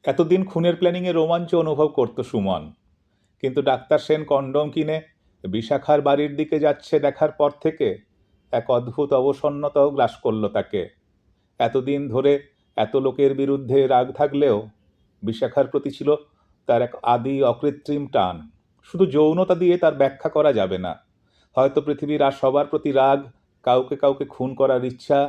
এতদিন খুনের প্ল্যানিংয়ে রোমাঞ্চ অনুভব করত সুমন, কিন্তু ডাক্তার সেন কন্ডম কিনে বিশাখার বাড়ির দিকে যাচ্ছে দেখার পর থেকে এক অদ্ভুত অবসন্নতাও গ্রাস করল তাকে। এতদিন ধরে এত লোকের বিরুদ্ধে রাগ থাকলেও বিশাখার প্রতি ছিল তার এক আদি অকৃত্রিম টান। শুধু যৌনতা দিয়ে তার ব্যাখ্যা করা যাবে না। হয়তো পৃথিবীর আর সবার প্রতি রাগ, কাউকে কাউকে খুন করার ইচ্ছা,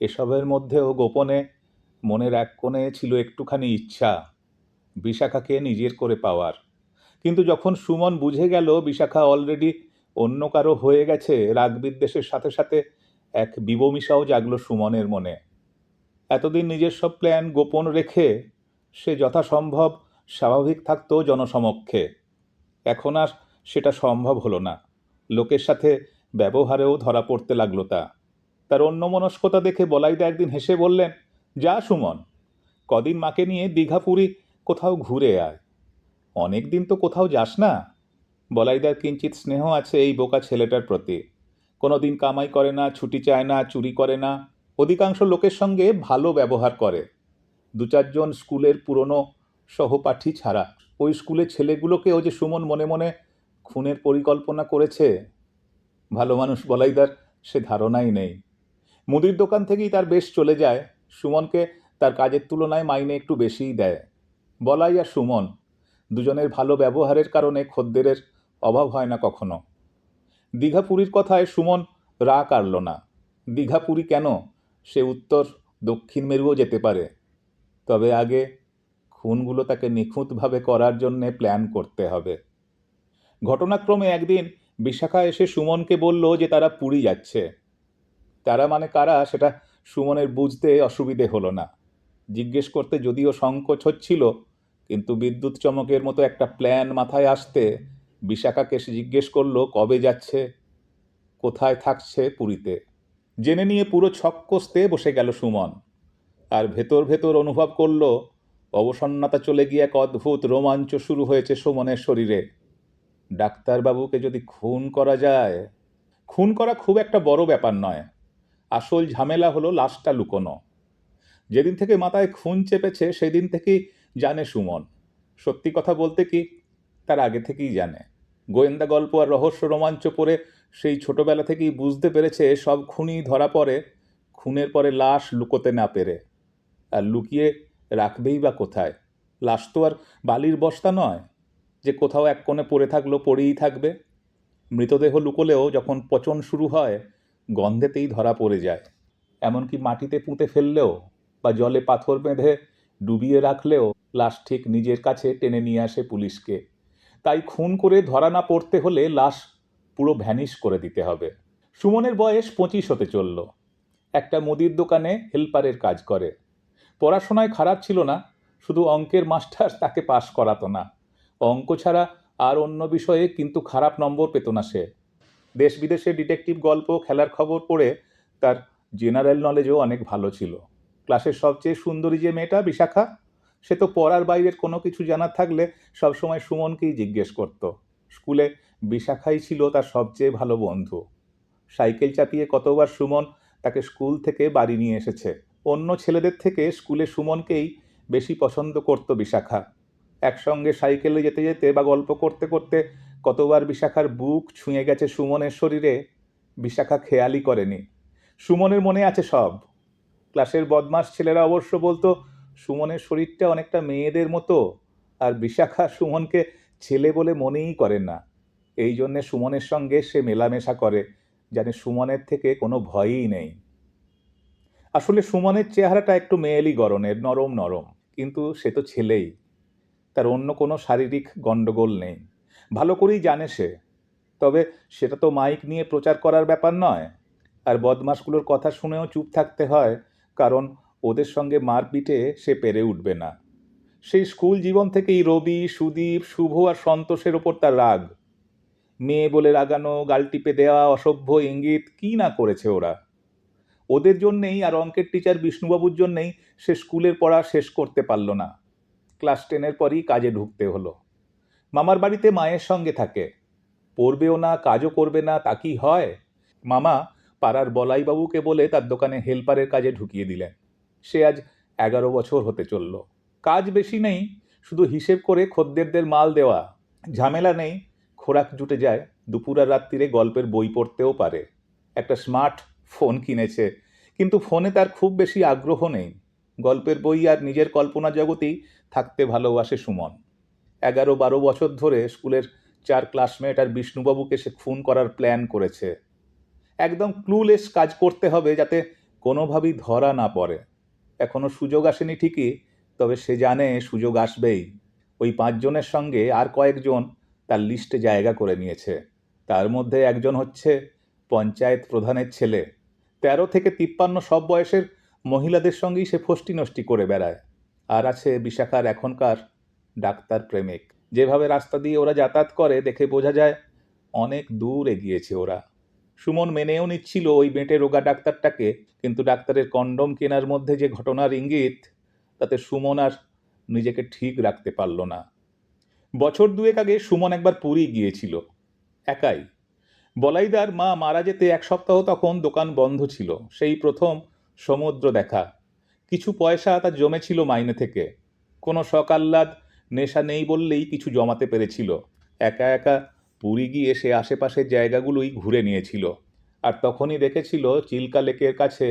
এসবের মধ্যেও গোপনে মনের এক কোণে ছিল একটুখানি ইচ্ছা বিশাখাকে নিজের করে পাওয়ার। কিন্তু যখন সুমন বুঝে গেল বিশাখা অলরেডি অন্য কারো হয়ে গেছে, রাগ বিদ্বেষের সাথে সাথে এক বিবমিষাও জাগলো সুমনের মনে। এতদিন নিজের সব প্ল্যান গোপন রেখে সে যথাসম্ভব স্বাভাবিক থাকতো জনসমক্ষে। এখন আর সেটা সম্ভব হলো না। লোকের সাথে ব্যবহারেও ধরা পড়তে লাগলো তা। তার অন্যমনস্কতা দেখে বলাইদা একদিন হেসে বললেন, যা সুমন, কদিন মাকে নিয়ে দীঘা পুরী কোথাও ঘুরে আয়। অনেক দিন তো কোথাও যাস না। বলাইদার কিঞ্চিত স্নেহ আছে এই বোকা ছেলেটার প্রতি। কোনো দিন কামাই করে না, ছুটি চায় না, চুরি করে না, অধিকাংশ লোকের সঙ্গে ভালো ব্যবহার করে। দু চারজন স্কুলের পুরনো সহপাঠী ছাড়া ওই স্কুলের ছেলেগুলোকেও যে সুমন মনে মনে খুনের পরিকল্পনা করেছে, ভালো মানুষ বলাইদার সে ধারণাই নেই। মুদির দোকান থেকেই তার বেশ চলে যায়। সুমনকে তার কাজের তুলনায় মাইনে একটু বেশিই দেয়। বলাই আর সুমন দুজনের ভালো ব্যবহারের কারণে খদ্দেরের অভাব হয় না কখনো। দীঘা পুরীর কথায় সুমন রা কাড়ল না। দীঘা পুরী কেন, সে উত্তর দক্ষিণ মেরুও যেতে পারে। তবে আগে খুনগুলো তাকে নিখুঁতভাবে করার জন্যে প্ল্যান করতে হবে। ঘটনাক্রমে একদিন বিশাখা এসে সুমনকে বলল যে তারা পুরী যাচ্ছে। তারা মানে কারা সেটা সুমনের বুঝতে অসুবিধে হলো না। জিজ্ঞেস করতে যদিও সংকোচ হচ্ছিল, কিন্তু বিদ্যুৎ চমকের মতো একটা প্ল্যান মাথায় আসতে বিশাখাকে সে জিজ্ঞেস করলো কবে যাচ্ছে, কোথায় থাকছে পুরীতে। জেনে নিয়ে পুরো ছক কষতে বসে গেল সুমন। আর ভেতর ভেতর অনুভব করলো অবসন্নতা চলে গিয়ে এক অদ্ভুত রোমাঞ্চ শুরু হয়েছে সুমনের শরীরে। ডাক্তারবাবুকে যদি খুন করা যায়। খুন করা খুব একটা বড় ব্যাপার নয়, আসল ঝামেলা হলো লাশটা লুকোনো। যেদিন থেকে মাথায় খুন চেপেছে সেদিন থেকেই জানে সুমন। সত্যি কথা বলতে কি, তার আগে থেকেই জানে। গোয়েন্দা গল্প আর রহস্য রোমাঞ্চ পড়ে সেই ছোটবেলা থেকেই বুঝতে পেরেছে সব খুনই ধরা পড়ে খুনের পরে লাশ লুকোতে না পেরে। আর লুকিয়ে রাখবেই বা কোথায়? লাশ তো আর বালির বস্তা নয় যে কোথাও এক কোণে পড়ে থাকলো পড়েই থাকবে। মৃতদেহ লুকোলেও যখন পচন শুরু হয় গন্ধেতেই ধরা পড়ে যায়। এমনকি মাটিতে পুঁতে ফেললেও বা জলে পাথর বেঁধে ডুবিয়ে রাখলেও লাশ ঠিক নিজের কাছে টেনে নিয়ে আসে পুলিশকে। তাই খুন করে ধরা না পড়তে হলে লাশ পুরো ভ্যানিশ করে দিতে হবে। সুমনের বয়স 25 হতে চলল। একটা মুদির দোকানে হেল্পারের কাজ করে। পড়াশোনায় খারাপ ছিল না, শুধু অঙ্কের মাস্টার তাকে পাশ করাতো না। অঙ্ক ছাড়া আর অন্য বিষয়ে কিন্তু খারাপ নম্বর পেত না সে। দেশ বিদেশে ডিটেকটিভ গল্প, খেলার খবর পড়ে তার জেনারেল নলেজও অনেক ভালো ছিল। ক্লাসের সবচেয়ে সুন্দরী যে মেয়েটা বিশাখা, সে তো পড়ার বাইরের কোনো কিছু জানার থাকলে সবসময় সুমনকেই জিজ্ঞেস করত। স্কুলে বিশাখাই ছিল তার সবচেয়ে ভালো বন্ধু। সাইকেল চাপিয়ে কতবার সুমন তাকে স্কুল থেকে বাড়ি নিয়ে এসেছে। অন্য ছেলেদের থেকে স্কুলে সুমনকেই বেশি পছন্দ করত বিশাখা। একসঙ্গে সাইকেলে যেতে যেতে বা গল্প করতে করতে কতবার বিশাখার বুক ছুঁয়ে গেছে সুমনের শরীরে, বিশাখা খেয়ালই করেনি। সুমনের মনে আছে সব। ক্লাসের বদমাস ছেলেরা অবশ্য বলতো সুমনের শরীরটা অনেকটা মেয়েদের মতো, আর বিশাখা সুমনকে ছেলে বলে মনেই করে না। এই জন্যে সুমনের সঙ্গে সে মেলামেশা করে, জানে সুমনের থেকে কোনো ভয়ই নেই। আসলে সুমনের চেহারাটা একটু মেয়েলি গড়নের, নরম নরম, কিন্তু সে তো ছেলেই। তার অন্য কোনো শারীরিক গণ্ডগোল নেই, ভালো করেই জানে সে। তবে সেটা তো মাইক নিয়ে প্রচার করার ব্যাপার নয়। আর বদমাশগুলোর কথা শুনেও চুপ থাকতে হয়, কারণ ওদের সঙ্গে মারপিটে সে পেরে উঠবে না। সেই স্কুল জীবন থেকেই রবি, সুদীপ, শুভ আর সন্তোষের ওপর তার রাগ। মেয়ে বলে রাগানো, গাল টিপে দেওয়া, অসভ্য ইঙ্গিত, কি না করেছে ওরা। ওদের জন্যেই আর অঙ্কের টিচার বিষ্ণুবাবুর জন্যেই সে স্কুলের পড়া শেষ করতে পারল না। ক্লাস 10-এর পরই কাজে ঢুকতে হলো। মামার বাড়িতে মায়ের সঙ্গে থাকে। পড়বেও না, কাজও করবে না, তা কি হয়? মামা পাড়ার বলাইবাবুকে বলে তার দোকানে হেল্পারের কাজে ঢুকিয়ে দিলেন। সে আজ 11 বছর হতে চলল। কাজ বেশি নেই, শুধু হিসেব করে খদ্দেরদের মাল দেওয়া। ঝামেলা নেই, খোরাক জুটে যায়, দুপুর আর রাত্রিরে গল্পের বই পড়তেও পারে। একটা স্মার্ট ফোন কিনেছে, কিন্তু ফোনে তার খুব বেশি আগ্রহ নেই। গল্পের বই আর নিজের কল্পনা জগতেই থাকতে ভালোবাসে সুমন। 11-12 বছর ধরে স্কুলের 4 ক্লাসমেট আর বিষ্ণুবাবুকে সে খুন করার প্ল্যান করেছে। একদম ক্লুলেস কাজ করতে হবে যাতে কোনোভাবেই ধরা না পড়ে। এখনো সুযোগ আসেনি ঠিকই, তবে সে জানে সুযোগ আসবেই। ওই 5 জনের সঙ্গে আর কয়েকজন তার লিস্টে জায়গা করে নিয়েছে। তার মধ্যে একজন হচ্ছে পঞ্চায়েত প্রধানের ছেলে। 13 থেকে 53 সব বয়সের মহিলাদের সঙ্গেই সে ফষ্টি নষ্টি করে বেড়ায়। আর আছে বিশাখার এখনকার ডাক্তার প্রেমিক। যেভাবে রাস্তা দিয়ে ওরা যাতায়াত করে দেখে বোঝা যায় অনেক দূর এগিয়েছে ওরা। সুমন মেনেও নিচ্ছিল ওই বেঁটে রোগা ডাক্তারটাকে, কিন্তু ডাক্তারের কন্ডম কেনার মধ্যে যে ঘটনার ইঙ্গিত, তাতে সুমন আর নিজেকে ঠিক রাখতে পারল না। বছর 2 আগে সুমন একবার পুরী গিয়েছিল, একাই। বলাইদার মা মারা যেতে 1 সপ্তাহ তখন দোকান বন্ধ ছিল। সেই প্রথম সমুদ্র দেখা। কিছু পয়সা তার জমেছিল মাইনে থেকে। কোনো সকাল্লাদ নেশা নেই বললেই কিছু জমাতে পেরেছিল। একা একা পুরী গিয়ে সে আশেপাশের জায়গাগুলোই ঘুরে নিয়েছিল। আর তখনই দেখেছিল চিল্কা লেকের কাছে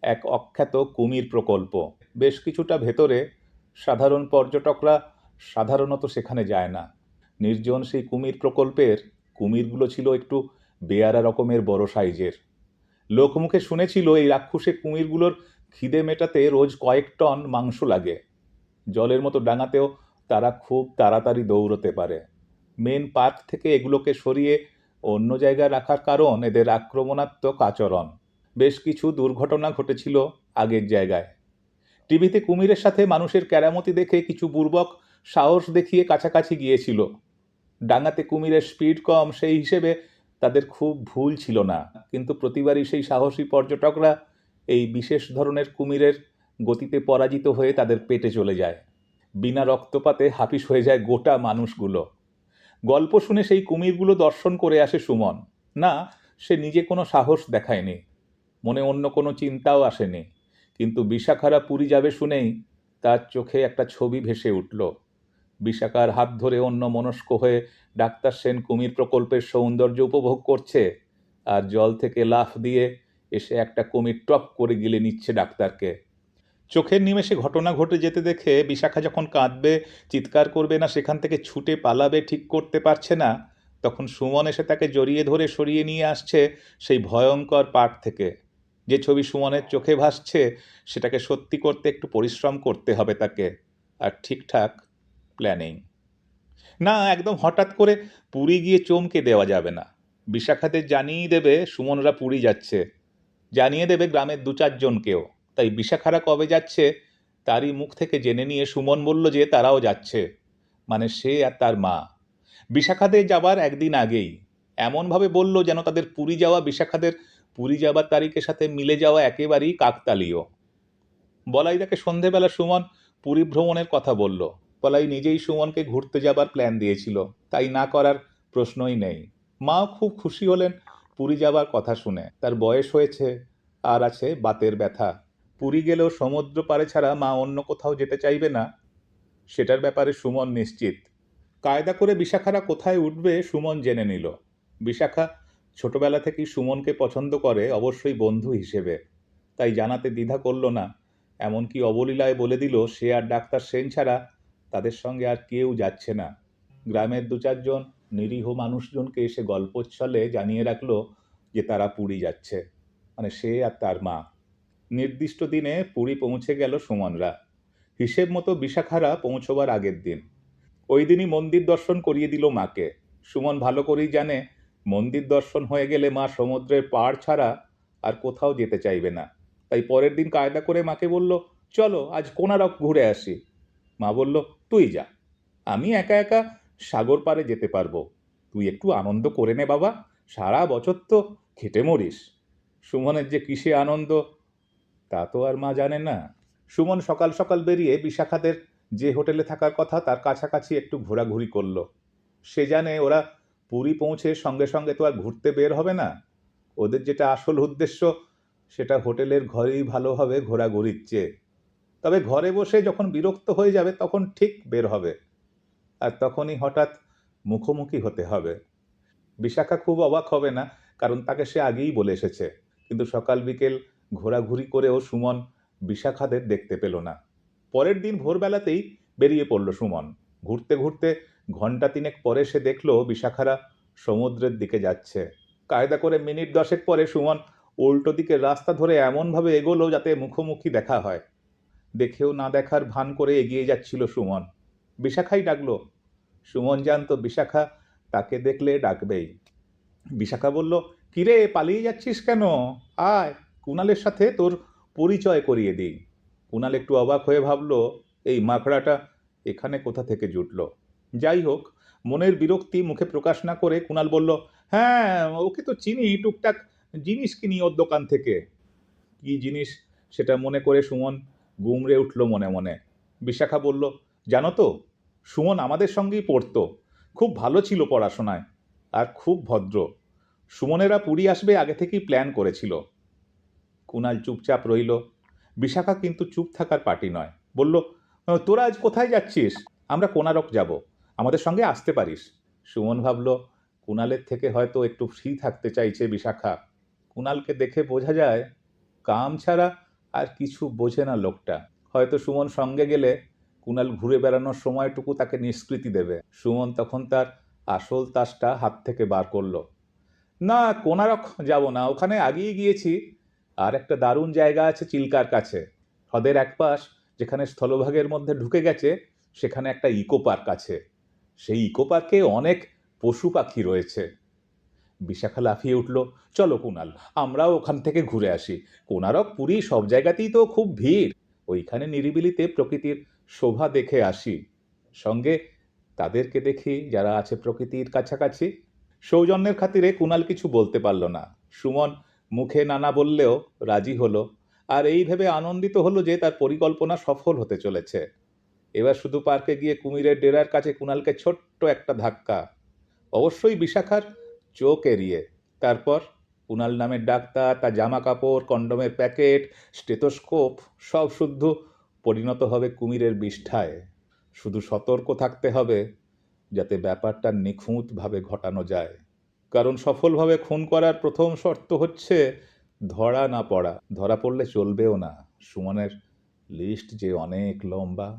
এক অখ্যাত কুমির প্রকল্প। বেশ কিছুটা ভেতরে। সাধারণ পর্যটকরা সাধারণত সেখানে যায় না। নির্জন সেই কুমির প্রকল্পের কুমিরগুলো ছিল একটু বেয়ারা রকমের বড় সাইজের। লোকমুখে শুনেছিল এই রাক্ষসে কুমিরগুলোর খিদে মেটাতে রোজ কয়েক টন মাংস লাগে। জলের মতো ডাঙাতেও তারা খুব তাড়াতাড়ি দৌড়তে পারে। মেন পার্ক থেকে এগুলোকে সরিয়ে অন্য জায়গায় রাখার কারণ এদের আক্রমণাত্মক আচরণ। বেশ কিছু দুর্ঘটনা ঘটেছিল আগের জায়গায়। টিভিতে কুমিরের সাথে মানুষের কেরামতি দেখে কিছু বুর্বক সাহস দেখিয়ে কাছাকাছি গিয়েছিল। ডাঙাতে কুমিরের স্পিড কম, সেই হিসেবে তাদের খুব ভুল ছিল না, কিন্তু প্রতিবারই সেই সাহসী পর্যটকরা এই বিশেষ ধরনের কুমিরের গতিতে পরাজিত হয়ে তাদের পেটে চলে যায়। বিনা রক্তপাতে হাপিস হয়ে যায় গোটা মানুষগুলো। গল্প শুনে সেই কুমিরগুলো দর্শন করে আসে সুমন। না, সে নিজে কোনো সাহস দেখায়নি, মনে অন্য কোনো চিন্তাও আসেনি, কিন্তু বিশাখারা পুরী যাবে শুনেই তার চোখে একটা ছবি ভেসে উঠল। বিশাখার হাত ধরে অন্য মনস্ক হয়ে ডাক্তার সেন কুমির প্রকল্পের সৌন্দর্য উপভোগ করছে, আর জল থেকে লাফ দিয়ে এসে একটা কুমির টপ করে গিলে নিচ্ছে ডাক্তারকে। চোখের নিমেষে ঘটনা ঘটে যেতে দেখে বিশাখা যখন কাঁদবে, চিৎকার করবে না সেখান থেকে ছুটে পালাবে ঠিক করতে পারছে না, তখন সুমন এসে তাকে জড়িয়ে ধরে সরিয়ে নিয়ে আসছে সেই ভয়ঙ্কর পাঠ থেকে। যে ছবি সুমনের চোখে ভাসছে সেটাকে সত্যি করতে একটু পরিশ্রম করতে হবে তাকে, আর ঠিকঠাক প্ল্যানিং। না, একদম হঠাৎ করে পুরী গিয়ে চমকে দেওয়া যাবে না। বিশাখাদের জানিয়ে দেবে সুমনরা পুরী যাচ্ছে, জানিয়ে দেবে গ্রামের 2-4 জনকেও। তাই বিশাখারা কবে যাচ্ছে তারই মুখ থেকে জেনে নিয়ে সুমন বলল যে তারাও যাচ্ছে, মানে সে আর তার মা। বিশাখাদের যাবার একদিন আগেই এমনভাবে বলল যেন তাদের পুরী যাওয়া বিশাখাদের পুরী যাবার তারিখের সাথে মিলে যাওয়া একেবারেই কাকতালীয়। বলাইদাকে সন্ধেবেলা সুমন পুরী ভ্রমণের কথা বলল। বলাই নিজেই সুমনকে ঘুরতে যাবার প্ল্যান দিয়েছিল, তাই না করার প্রশ্নই নেই। মাও খুব খুশি হলেন পুরী যাবার কথা শুনে। তার বয়স হয়েছে, আর আছে বাতের ব্যথা। পুরী গেলেও সমুদ্র পাড়ে ছাড়া মা অন্য কোথাও যেতে চাইবে না, সেটার ব্যাপারে সুমন নিশ্চিত। কায়দা করে বিশাখারা কোথায় উঠবে সুমন জেনে নিল। বিশাখা ছোটবেলা থেকেই সুমনকে পছন্দ করে, অবশ্যই বন্ধু হিসেবে, তাই জানাতে দ্বিধা করল না। এমনকি অবলীলায় বলে দিল সে আর ডাক্তার সেন ছাড়া তাদের সঙ্গে আর কেউ যাচ্ছে না। গ্রামের 2-4 জন নিরীহ মানুষজনকে এসে গল্পচ্ছলে জানিয়ে রাখলো যে তারা পুরী যাচ্ছে, মানে সে আর তার মা। নির্দিষ্ট দিনে পুরী পৌঁছে গেল সুমনরা। হিসেব মতো বিশাখারা পৌঁছবার আগের দিন। ওই দিনই মন্দির দর্শন করিয়ে দিল মাকে। সুমন ভালো করেই জানে মন্দির দর্শন হয়ে গেলে মা সমুদ্রের পাড় ছাড়া আর কোথাও যেতে চাইবে না। তাই পরের দিন কায়দা করে মাকে বলল, চলো আজ কোনারক ঘুরে আসি। মা বলল, তুই যা, আমি একা একা সাগর পাড়ে যেতে পারবো। তুই একটু আনন্দ করে নে বাবা, সারা বছর তো খেটে মরিস। সুমনের যে কিসে আনন্দ তা তো আর মা জানে না। সুমন সকাল সকাল বেরিয়ে বিশাখাদের যে হোটেলে থাকার কথা তার কাছাকাছি একটু ঘোরাঘুরি করলো। সে জানে ওরা পুরী পৌঁছে সঙ্গে সঙ্গে তো আর ঘুরতে বের হবে না। ওদের যেটা আসল উদ্দেশ্য সেটা হোটেলের ঘরেই ভালো হবে ঘোরাঘুরির চেয়ে। তবে ঘরে বসে যখন বিরক্ত হয়ে যাবে তখন ঠিক বের হবে, আর তখনই হঠাৎ মুখোমুখি হতে হবে। বিশাখা খুব অবাক হবে না, কারণ তাকে সে আগেই বলে এসেছে। কিন্তু সকাল বিকেল ঘোরাঘুরি করেও সুমন বিশাখাদের দেখতে পেল না। পরের দিন ভোরবেলাতেই বেরিয়ে পড়ল সুমন। ঘুরতে ঘুরতে ঘন্টা তিনেক পরে সে দেখল বিশাখারা সমুদ্রের দিকে যাচ্ছে। কায়দা করে মিনিট 10 পরে সুমন উল্টো দিকের রাস্তা ধরে এমনভাবে এগোলো যাতে মুখোমুখি দেখা হয়। দেখেও না দেখার ভান করে এগিয়ে যাচ্ছিল সুমন। বিশাখাই ডাকলো। সুমন জানতো বিশাখা তাকে দেখলে ডাকবেই। বিশাখা বলল, কিরে পালিয়ে যাচ্ছিস কেন? আয়, কুণালের সাথে তোর পরিচয় করিয়ে দিই। কুণাল একটু অবাক হয়ে ভাবল, এই মাকড়াটা এখানে কোথা থেকে জুটল। যাই হোক, মনের বিরক্তি মুখে প্রকাশ না করে কুণাল বলল, হ্যাঁ ওকে তো চিনি, টুকটাক জিনিস কিনি ওর দোকান থেকে। কি জিনিস সেটা মনে করে সুমন গুমড়ে উঠল মনে মনে। বিশাখা বলল, জানো তো, সুমন আমাদের সঙ্গেই পড়তো, খুব ভালো ছিল পড়াশোনায়, আর খুব ভদ্র। সুমনেরা পুরী আসবে আগে থেকেই প্ল্যান করেছিল। কুণাল চুপচাপ রইল। বিশাখা কিন্তু চুপ থাকার পার্টি নয়। বলল, তোরা আজ কোথায় যাচ্ছিস? আমরা কোনারক যাব, আমাদের সঙ্গে আসতে পারিস। সুমন ভাবল, কুণালের থেকে হয়তো একটু ফ্রি থাকতে চাইছে বিশাখা। কুণালকে দেখে বোঝা যায় কাম ছাড়া আর কিছু বোঝে না লোকটা। হয়তো সুমন সঙ্গে গেলে কুণাল ঘুরে বেড়ানোর সময়টুকু তাকে নিষ্কৃতি দেবে। সুমন তখন তার আসল তাসটা হাত থেকে বার করলো। না, কোনারক যাব না, ওখানে আগেই গিয়েছি। আর একটা দারুণ জায়গা আছে চিল্কার কাছে, হ্রদের এক পাশ, যেখানে স্থলভাগের মধ্যে ঢুকে গেছে, সেখানে একটা ইকো পার্ক আছে। সেই ইকো পার্কে অনেক পশু পাখি রয়েছে। বিশাখা লাফিয়ে উঠল, চলো কুণাল, আমরাও ওখান থেকে ঘুরে আসি। কোনারক পুরী সব জায়গাতেই তো খুব ভিড়, ওইখানে নিরিবিলিতে প্রকৃতির শোভা দেখে আসি। সঙ্গে তাদেরকে দেখি যারা আছে প্রকৃতির কাছাকাছি। সৌজন্যের খাতিরে কুণাল কিছু বলতে পারল না। সুমন মুখে নানা বললেও রাজি হলো, আর এই ভেবে আনন্দিত হলো যে তার পরিকল্পনা সফল হতে চলেছে। এবার শুধু পার্কে গিয়ে কুমিরের ডেরার কাছে কুণালকে ছোট্ট একটা ধাক্কা, অবশ্যই বিশাখার চোখ এড়িয়ে। তারপর কুণাল নামের ডাক্তার, তার জামা কাপড়, কন্ডোমের প্যাকেট, স্টেথোস্কোপ সব শুদ্ধ পরিণত হবে কুমিরের বিষ্ঠায়। শুধু সতর্ক থাকতে হবে যাতে ব্যাপারটা নিখুঁতভাবে ঘটানো যায়। কারণ সফলভাবে খুন করার প্রথম শর্ত হচ্ছে ধরা না পড়া। ধরা পড়লে চলবেও না। সুমনের লিস্ট যে অনেক লম্বা।